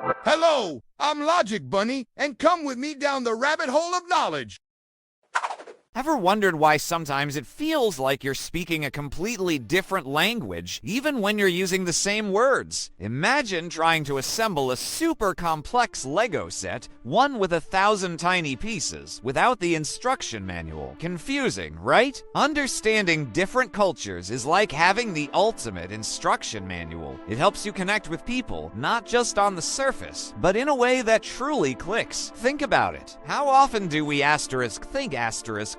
Hello, I'm Logic Bunny, and come with me down the rabbit hole of knowledge. Ever wondered why sometimes it feels like you're speaking a completely different language, even when you're using the same words? Imagine trying to assemble a super complex Lego set, one with 1,000 tiny pieces, without the instruction manual. Confusing, right? Understanding different cultures is like having the ultimate instruction manual. It helps you connect with people, not just on the surface, but in a way that truly clicks. Think about it. How often do we think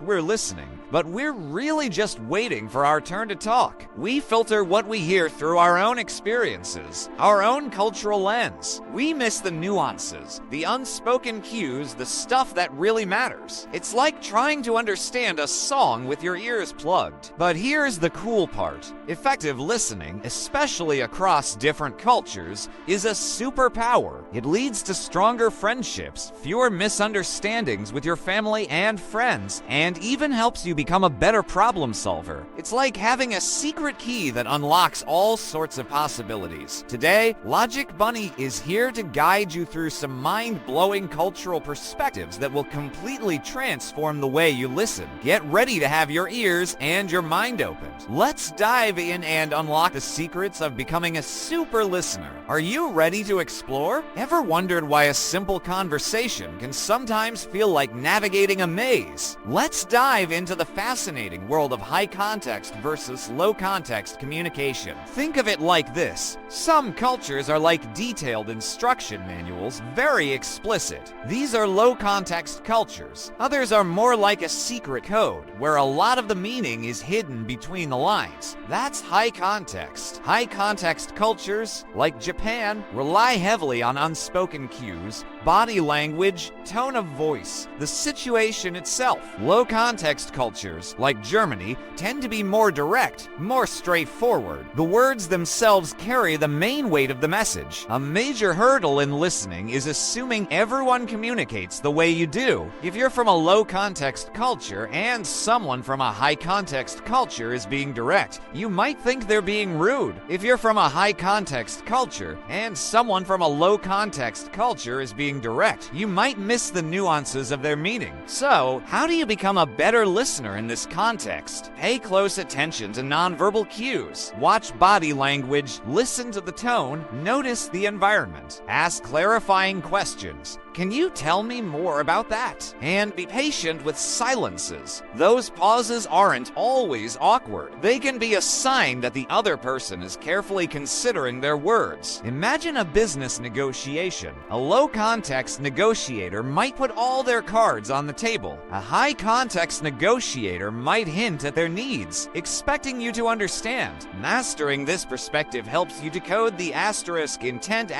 we're listening, but we're really just waiting for our turn to talk? We filter what we hear through our own experiences, our own cultural lens. We miss the nuances, the unspoken cues, the stuff that really matters. It's like trying to understand a song with your ears plugged. But here's the cool part. Effective listening, especially across different cultures, is a superpower. It leads to stronger friendships, fewer misunderstandings with your family and friends, and even helps you become a better problem solver. It's like having a secret key that unlocks all sorts of possibilities. Today, Logic Bunny is here to guide you through some mind-blowing cultural perspectives that will completely transform the way you listen. Get ready to have your ears and your mind opened. Let's dive in and unlock the secrets of becoming a super listener. Are you ready to explore? Ever wondered why a simple conversation can sometimes feel like navigating a maze? Let's dive into the fascinating world of high context versus low context communication. Think of it like this. Some cultures are like detailed instruction manuals, very explicit. These are low context cultures. Others are more like a secret code, where a lot of the meaning is hidden between the lines. That's high context. High context cultures, like Japan, rely heavily on unspoken cues, body language, tone of voice, the situation itself. Low context cultures, like Germany, tend to be more direct, more straightforward. The words themselves carry the main weight of the message. A major hurdle in listening is assuming everyone communicates the way you do. If you're from a low context culture and someone from a high context culture is being direct, you might think they're being rude. If you're from a high context culture and someone from a low context culture is being direct, you might miss the nuances of their meaning. So, how do you become a better listener in this context? Pay close attention to nonverbal cues. Watch body language, listen to the tone, notice the environment. Ask clarifying questions. Can you tell me more about that? And be patient with silences. Those pauses aren't always awkward. They can be a sign that the other person is carefully considering their words. Imagine a business negotiation. A low-context negotiator might put all their cards on the table. A high-context negotiator might hint at their needs, expecting you to understand. Mastering this perspective helps you decode the intent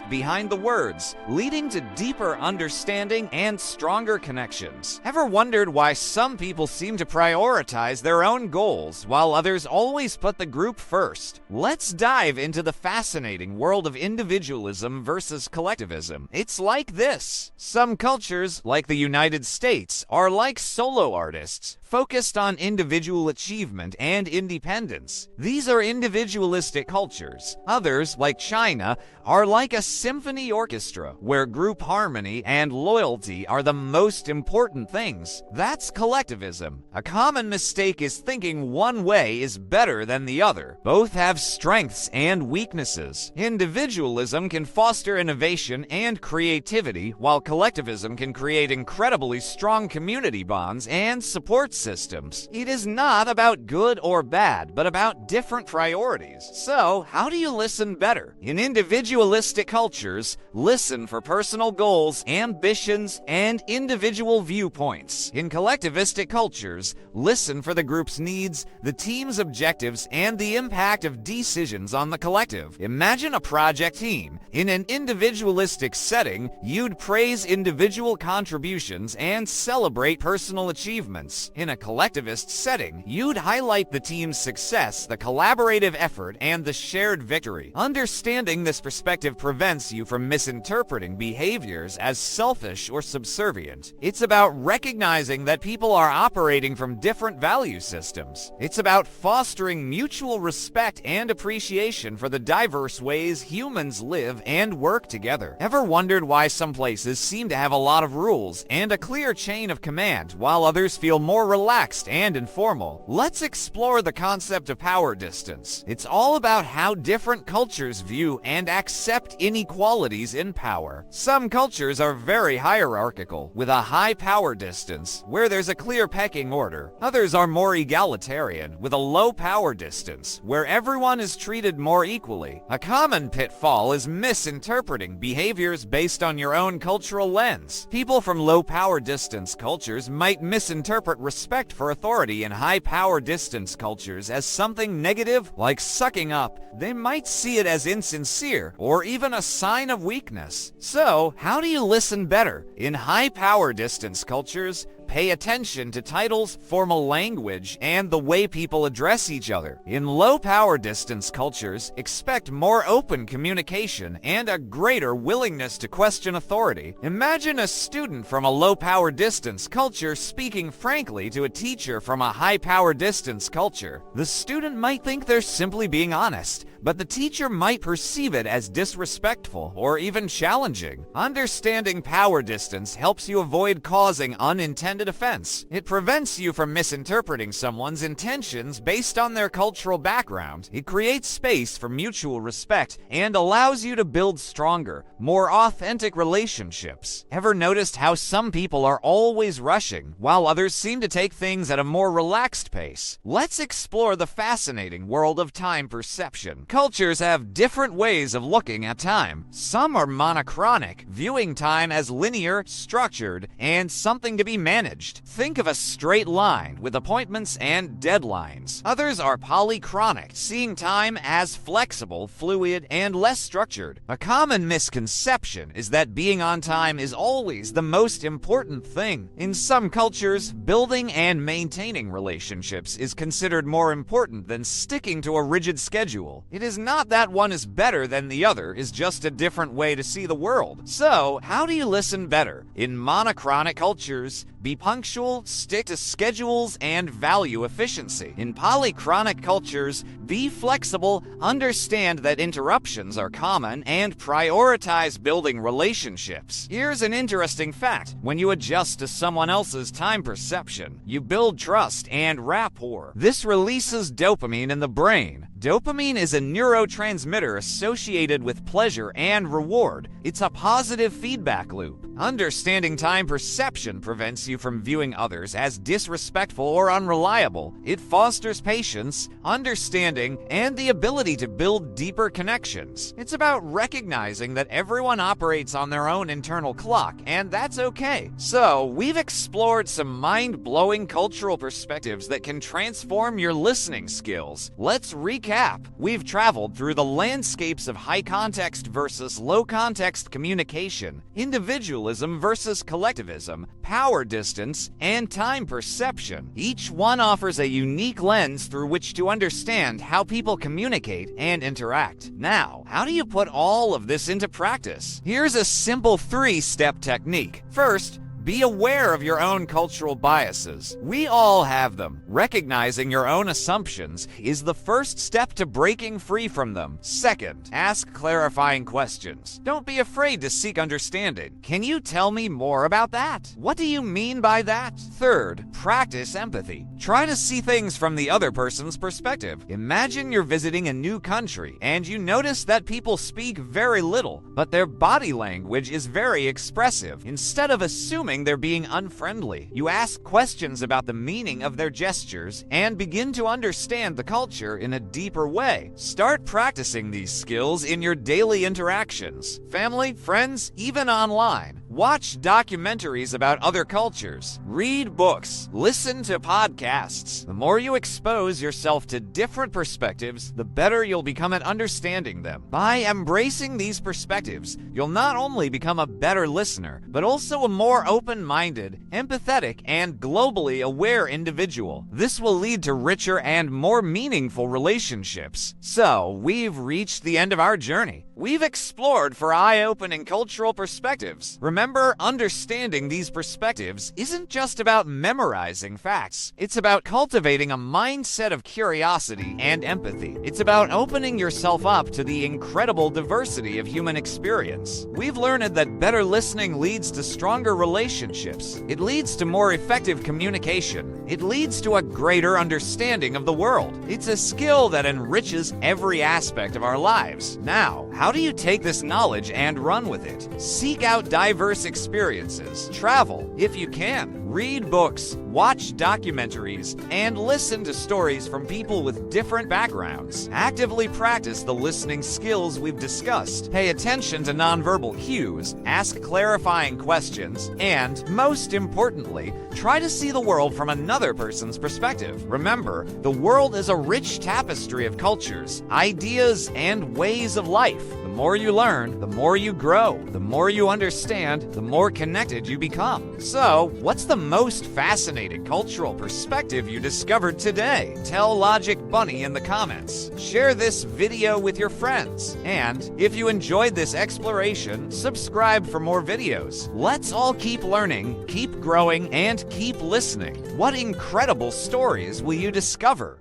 behind the words, leading to deeper understanding and stronger connections. Ever wondered why some people seem to prioritize their own goals while others always put the group first? Let's dive into the fascinating world of individualism versus collectivism. It's like this. Some cultures, like the United States, are like solo artists, focused on individual achievement and independence. These are individualistic cultures. Others, like China, are like a symphony orchestra, where group harmony and loyalty are the most important things. That's collectivism. A common mistake is thinking one way is better than the other. Both have strengths and weaknesses. Individualism can foster innovation and creativity, while collectivism can create incredibly strong community bonds and support systems. It is not about good or bad, but about different priorities. So, how do you listen better? In individualistic cultures, listen for personal goals, ambitions, and individual viewpoints. In collectivistic cultures, listen for the group's needs, the team's objectives, and the impact of decisions on the collective. Imagine a project team. In an individualistic setting, you'd praise individual contributions and celebrate personal achievements. In a collectivist setting, you'd highlight the team's success, the collaborative effort, and the shared victory. Understanding this perspective prevents you from misinterpreting behaviors as selfish or subservient. It's about recognizing that people are operating from different value systems. It's about fostering mutual respect and appreciation for the diverse ways humans live and work together. Ever wondered why some places seem to have a lot of rules and a clear chain of command, while others feel more relaxed and informal? Let's explore the concept of power distance. It's all about how different cultures view and accept inequalities in power. Some cultures are very hierarchical, with a high power distance, where there's a clear pecking order. Others are more egalitarian, with a low power distance, where everyone is treated more equally. A common pitfall is misinterpreting behaviors based on your own cultural lens. People from low power distance cultures might misinterpret respect for authority in high power distance cultures as something negative, like sucking up. They might see it as insincere or even a sign of weakness. So, how do you listen better? In high power distance cultures, pay attention to titles, formal language, and the way people address each other. In low-power distance cultures, expect more open communication and a greater willingness to question authority. Imagine a student from a low-power distance culture speaking frankly to a teacher from a high-power distance culture. The student might think they're simply being honest, but the teacher might perceive it as disrespectful or even challenging. Understanding power distance helps you avoid causing unintended offense. It prevents you from misinterpreting someone's intentions based on their cultural background. It creates space for mutual respect and allows you to build stronger, more authentic relationships. Ever noticed how some people are always rushing, while others seem to take things at a more relaxed pace? Let's explore the fascinating world of time perception. Cultures have different ways of looking at time. Some are monochronic, viewing time as linear, structured, and something to be managed. Think of a straight line with appointments and deadlines. Others are polychronic, seeing time as flexible, fluid, and less structured. A common misconception is that being on time is always the most important thing. In some cultures, building and maintaining relationships is considered more important than sticking to a rigid schedule. It is not that one is better than the other, it's just a different way to see the world. So, how do you listen better? In monochronic cultures, be punctual, stick to schedules, and value efficiency. In polychronic cultures, be flexible, understand that interruptions are common, and prioritize building relationships. Here's an interesting fact. When you adjust to someone else's time perception, you build trust and rapport. This releases dopamine in the brain. Dopamine is a neurotransmitter associated with pleasure and reward. It's a positive feedback loop. Understanding time perception prevents you from viewing others as disrespectful or unreliable. It fosters patience, understanding, and the ability to build deeper connections. It's about recognizing that everyone operates on their own internal clock, and that's okay. So, we've explored some mind-blowing cultural perspectives that can transform your listening skills. Let's recap. We've traveled through the landscapes of high-context versus low-context communication, individualism versus collectivism, power distance, and time perception. Each one offers a unique lens through which to understand how people communicate and interact. Now, how do you put all of this into practice? Here's a simple 3-step technique. First, be aware of your own cultural biases. We all have them. Recognizing your own assumptions is the first step to breaking free from them. Second, ask clarifying questions. Don't be afraid to seek understanding. Can you tell me more about that? What do you mean by that? Third, practice empathy. Try to see things from the other person's perspective. Imagine you're visiting a new country and you notice that people speak very little, but their body language is very expressive. Instead of assuming they're being unfriendly, you ask questions about the meaning of their gestures and begin to understand the culture in a deeper way. Start practicing these skills in your daily interactions, family, friends, even online. Watch documentaries about other cultures. Read books. Listen to podcasts. The more you expose yourself to different perspectives, the better you'll become at understanding them. By embracing these perspectives, you'll not only become a better listener, but also a more open-minded, empathetic, and globally aware individual. This will lead to richer and more meaningful relationships. So, we've reached the end of our journey. We've explored for eye-opening cultural perspectives. Remember, understanding these perspectives isn't just about memorizing facts. It's about cultivating a mindset of curiosity and empathy. It's about opening yourself up to the incredible diversity of human experience. We've learned that better listening leads to stronger relationships. It leads to more effective communication. It leads to a greater understanding of the world. It's a skill that enriches every aspect of our lives. Now, how do you take this knowledge and run with it? Seek out diverse experiences. Travel, if you can. Read books, watch documentaries, and listen to stories from people with different backgrounds. Actively practice the listening skills we've discussed. Pay attention to nonverbal cues, ask clarifying questions, and, most importantly, try to see the world from another person's perspective. Remember, the world is a rich tapestry of cultures, ideas, and ways of life. The more you learn, the more you grow. The more you understand, the more connected you become. So, what's the most fascinating cultural perspective you discovered today? Tell Logic Bunny in the comments. Share this video with your friends. And if you enjoyed this exploration, subscribe for more videos. Let's all keep learning, keep growing, and keep listening. What incredible stories will you discover?